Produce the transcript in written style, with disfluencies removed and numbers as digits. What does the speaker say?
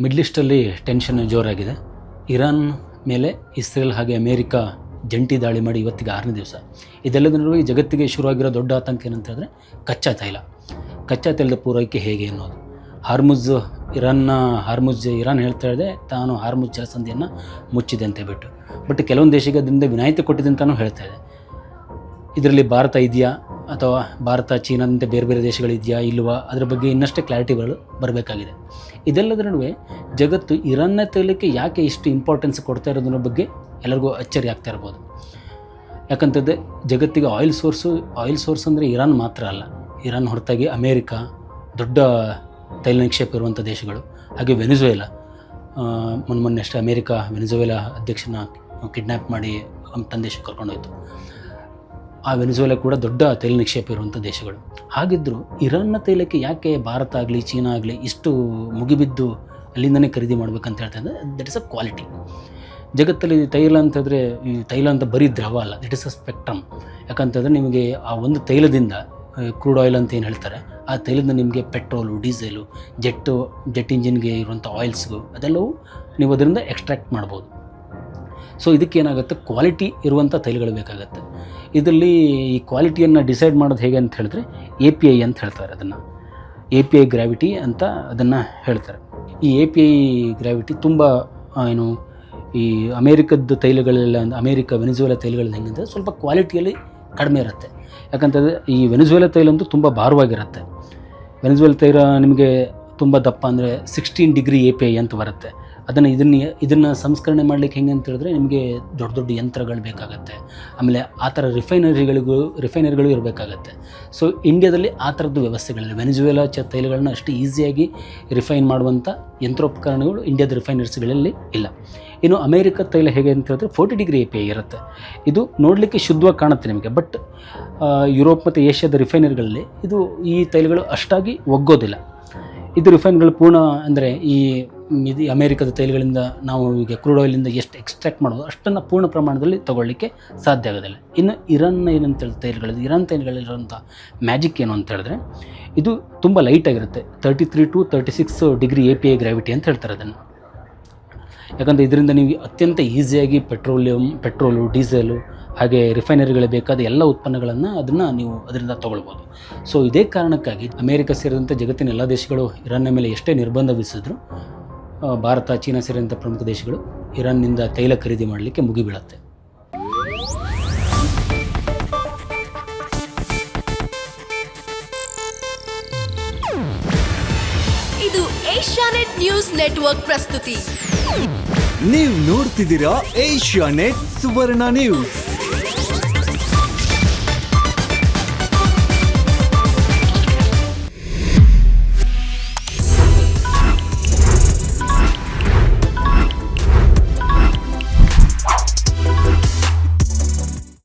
Middle ಈಸ್ಟಲ್ಲಿ tension ಜೋರಾಗಿದೆ. Iran ಮೇಲೆ ಇಸ್ರೇಲ್ ಹಾಗೆ ಅಮೇರಿಕಾ ಜಂಟಿ ದಾಳಿ ಮಾಡಿ ಇವತ್ತಿಗೆ 6ನೇ ದಿವಸ. ಇದೆಲ್ಲದರ ನಡುವೆ ಜಗತ್ತಿಗೆ ಶುರುವಾಗಿರೋ ದೊಡ್ಡ ಆತಂಕ ಏನಂತ ಹೇಳಿದ್ರೆ ಕಚ್ಚಾ ತೈಲದ ಪೂರೈಕೆ ಹೇಗೆ ಅನ್ನೋದು. ಇರಾನ್ ಹೇಳ್ತಾ ಇದೆ ತಾನು ಹಾರ್ಮುಜ್ ಜಲಸಂಧಿಯನ್ನು ಮುಚ್ಚಿದೆ ಅಂತ ಬಿಟ್ಟು. ಬಟ್ ಕೆಲವೊಂದು ದೇಶಕ್ಕೆ ಅದರಿಂದ ವಿನಾಯಿತಿ ಕೊಟ್ಟಿದೆ ಅಂತಲೂ ಹೇಳ್ತಾ ಇದೆ. ಇದರಲ್ಲಿ ಭಾರತ ಇದೆಯಾ ಅಥವಾ ಭಾರತ ಚೀನಾದಂತೆ ಬೇರೆ ಬೇರೆ ದೇಶಗಳಿದೆಯಾ ಇಲ್ವಾ, ಅದರ ಬಗ್ಗೆ ಇನ್ನಷ್ಟೇ ಕ್ಲಾರಿಟಿಗಳು ಬರಬೇಕಾಗಿದೆ. ಇದೆಲ್ಲದರ ನಡುವೆ ಜಗತ್ತು ಇರಾನ್ನ ತೈಲಕ್ಕೆ ಯಾಕೆ ಇಷ್ಟು ಇಂಪಾರ್ಟೆನ್ಸ್ ಕೊಡ್ತಾ ಇರೋದ್ರ ಬಗ್ಗೆ ಎಲ್ಲರಿಗೂ ಅಚ್ಚರಿ ಆಗ್ತಾ ಇರ್ಬೋದು. ಯಾಕಂತಂದರೆ ಜಗತ್ತಿಗೆ ಆಯಿಲ್ ಸೋರ್ಸ್ ಅಂದರೆ ಇರಾನ್ ಮಾತ್ರ ಅಲ್ಲ. ಇರಾನ್ ಹೊರತಾಗಿ ಅಮೇರಿಕಾ ದೊಡ್ಡ ತೈಲ ನಿಕ್ಷೇಪ ಇರುವಂಥ ದೇಶಗಳು, ಹಾಗೆ ವೆನಿಜುವೆಲಾ. ಮೊನ್ನೆಷ್ಟೇ ಅಮೇರಿಕಾ ವೆನಿಜುವೆಲಾ ಅಧ್ಯಕ್ಷನ ಕಿಡ್ನ್ಯಾಪ್ ಮಾಡಿ ತನ್ನ ದೇಶಕ್ಕೆ ಕರ್ಕೊಂಡೋಯ್ತು. ಆ ವೆನಿಜುವೆಲಾ ಕೂಡ ದೊಡ್ಡ ತೈಲ ನಿಕ್ಷೇಪ ಇರುವಂಥ ದೇಶಗಳು. ಹಾಗಿದ್ದರೂ ಇರಾನ್ನ ತೈಲಕ್ಕೆ ಯಾಕೆ ಭಾರತ ಆಗಲಿ ಚೀನಾ ಆಗಲಿ ಇಷ್ಟು ಮುಗಿಬಿದ್ದು ಅಲ್ಲಿಂದನೇ ಖರೀದಿ ಮಾಡ್ಬೇಕಂತ ಹೇಳ್ತಾ ಇದ್ದರೆ ದಟ್ ಇಸ್ ಅ ಕ್ವಾಲಿಟಿ. ಜಗತ್ತಲ್ಲಿ ತೈಲ ಅಂತಂದರೆ ತೈಲ ಅಂತ ಬರೀ ದ್ರವ ಅಲ್ಲ, ದಿಟ್ ಇಸ್ ಅ ಸ್ಪೆಕ್ಟ್ರಮ್. ಯಾಕಂತಂದರೆ ನಿಮಗೆ ಆ ಒಂದು ತೈಲದಿಂದ ಕ್ರೂಡ್ ಆಯಿಲ್ ಅಂತ ಏನು ಹೇಳ್ತಾರೆ, ಆ ತೈಲದಿಂದ ನಿಮಗೆ ಪೆಟ್ರೋಲು, ಡೀಸೆಲು, ಜೆಟ್ ಇಂಜಿನ್ಗೆ ಇರುವಂಥ ಆಯಿಲ್ಸ್ಗಳು ಅದೆಲ್ಲವೂ ನೀವು ಅದರಿಂದ ಎಕ್ಸ್ಟ್ರಾಕ್ಟ್ ಮಾಡ್ಬೋದು. ಸೊ ಇದಕ್ಕೇನಾಗುತ್ತೆ, ಕ್ವಾಲಿಟಿ ಇರುವಂಥ ತೈಲಗಳು ಬೇಕಾಗುತ್ತೆ. ಇದರಲ್ಲಿ ಈ ಕ್ವಾಲಿಟಿಯನ್ನು ಡಿಸೈಡ್ ಮಾಡೋದು ಹೇಗೆ ಅಂತ ಹೇಳಿದ್ರೆ API ಅಂತ ಹೇಳ್ತಾರೆ. ಅದನ್ನು API ಗ್ರಾವಿಟಿ ಅಂತ ಅದನ್ನು ಹೇಳ್ತಾರೆ. ಈ API ಗ್ರಾವಿಟಿ ತುಂಬ ಈ ಅಮೇರಿಕದ ತೈಲಗಳೆಲ್ಲ ಅಮೇರಿಕಾ ವೆನಿಜುವೆಲಾ ತೈಲಗಳು ಹೆಂಗಂದರೆ ಸ್ವಲ್ಪ ಕ್ವಾಲಿಟಿಯಲ್ಲಿ ಕಡಿಮೆ ಇರುತ್ತೆ. ಯಾಕಂತಂದರೆ ಈ ವೆನಿಜುವೆಲಾ ತೈಲ ಅಂತೂ ತುಂಬ ಭಾರವಾಗಿರುತ್ತೆ. ವೆನಿಜುವೆಲಾ ತೈಲ ನಿಮಗೆ ತುಂಬ ದಪ್ಪ ಅಂದರೆ 16 ಡಿಗ್ರಿ API ಅಂತ ಬರುತ್ತೆ. ಇದನ್ನು ಸಂಸ್ಕರಣೆ ಮಾಡಲಿಕ್ಕೆ ಹೆಂಗೆ ಅಂತ ಹೇಳಿದ್ರೆ ನಿಮಗೆ ದೊಡ್ಡ ದೊಡ್ಡ ಯಂತ್ರಗಳು ಬೇಕಾಗತ್ತೆ. ಆಮೇಲೆ ಆ ಥರ ರಿಫೈನರಿಗಳು ಇರಬೇಕಾಗತ್ತೆ. ಸೊ ಇಂಡಿಯಾದಲ್ಲಿ ಆ ಥರದ್ದು ವ್ಯವಸ್ಥೆಗಳಿದೆ. ವೆನಿಜುವೆಲಾ ತೈಲಗಳನ್ನ ಅಷ್ಟು ಈಸಿಯಾಗಿ ರಿಫೈನ್ ಮಾಡುವಂಥ ಯಂತ್ರೋಪಕರಣಗಳು ಇಂಡಿಯಾದ ರಿಫೈನರ್ಸ್ಗಳಲ್ಲಿ ಇಲ್ಲ. ಇನ್ನು ಅಮೇರಿಕಾ ತೈಲ ಹೇಗೆ ಅಂತ ಹೇಳಿದ್ರೆ 40 ಡಿಗ್ರಿ API ಇರುತ್ತೆ. ಇದು ನೋಡಲಿಕ್ಕೆ ಶುದ್ಧವಾಗಿ ಕಾಣುತ್ತೆ ನಿಮಗೆ. ಬಟ್ ಯುರೋಪ್ ಮತ್ತು ಏಷ್ಯಾದ ರಿಫೈನರಿಗಳಲ್ಲಿ ಈ ತೈಲಗಳು ಅಷ್ಟಾಗಿ ಒಗ್ಗೋದಿಲ್ಲ. ಇದು ರಿಫೈನ್ಗಳು ಪೂರ್ಣ ಅಂದರೆ ಇದು ಅಮೇರಿಕದ ತೈಲಗಳಿಂದ ನಾವು ಈಗ ಕ್ರೂಡ್ ಆಯಿಲಿಂದ ಎಷ್ಟು ಎಕ್ಸ್ಟ್ರಾಕ್ಟ್ ಮಾಡೋದು ಅಷ್ಟನ್ನು ಪೂರ್ಣ ಪ್ರಮಾಣದಲ್ಲಿ ತೊಗೊಳ್ಳಿಕ್ಕೆ ಸಾಧ್ಯ ಆಗೋದಿಲ್ಲ. ಇನ್ನು ಇರಾನ್ ಏನಂತ ಇರಾನ್ ತೈಲಗಳಿರುವಂಥ ಮ್ಯಾಜಿಕ್ ಏನು ಅಂತ ಹೇಳಿದ್ರೆ ಇದು ತುಂಬ ಲೈಟಾಗಿರುತ್ತೆ. 33 to 36 ಡಿಗ್ರಿ API ಗ್ರಾವಿಟಿ ಅಂತ ಹೇಳ್ತಾರೆ ಅದನ್ನು. ಯಾಕಂದರೆ ಇದರಿಂದ ನೀವು ಅತ್ಯಂತ ಈಸಿಯಾಗಿ ಪೆಟ್ರೋಲು, ಡೀಸೆಲು ಹಾಗೆ ರಿಫೈನರಿಗಳಿಗೆ ಬೇಕಾದ ಎಲ್ಲ ಉತ್ಪನ್ನಗಳನ್ನು ನೀವು ಅದರಿಂದ ತೊಗೊಳ್ಬೋದು. ಸೊ ಇದೇ ಕಾರಣಕ್ಕಾಗಿ ಅಮೇರಿಕ ಸೇರಿದಂತೆ ಜಗತ್ತಿನ ಎಲ್ಲ ದೇಶಗಳು ಇರಾನ್ನ ಮೇಲೆ ಎಷ್ಟೇ ನಿರ್ಬಂಧ ವಿಧಿಸಿದ್ರು ಭಾರತ, ಚೀನಾ ಸೇರಿದಂಥ ಪ್ರಮುಖ ದೇಶಗಳು ಇರಾನ್ನಿಂದ ತೈಲ ಖರೀದಿ ಮಾಡಲಿಕ್ಕೆ ಮುಗಿಬೀಳುತ್ತೆ. ಇದು ಏಷ್ಯಾನೆಟ್ ನ್ಯೂಸ್ ನೆಟ್ವರ್ಕ್ ಪ್ರಸ್ತುತಿ. ನೀವು ನೋಡ್ತಿದ್ದೀರಾ ಏಷ್ಯಾನೆಟ್ ಸುವರ್ಣ ನ್ಯೂಸ್.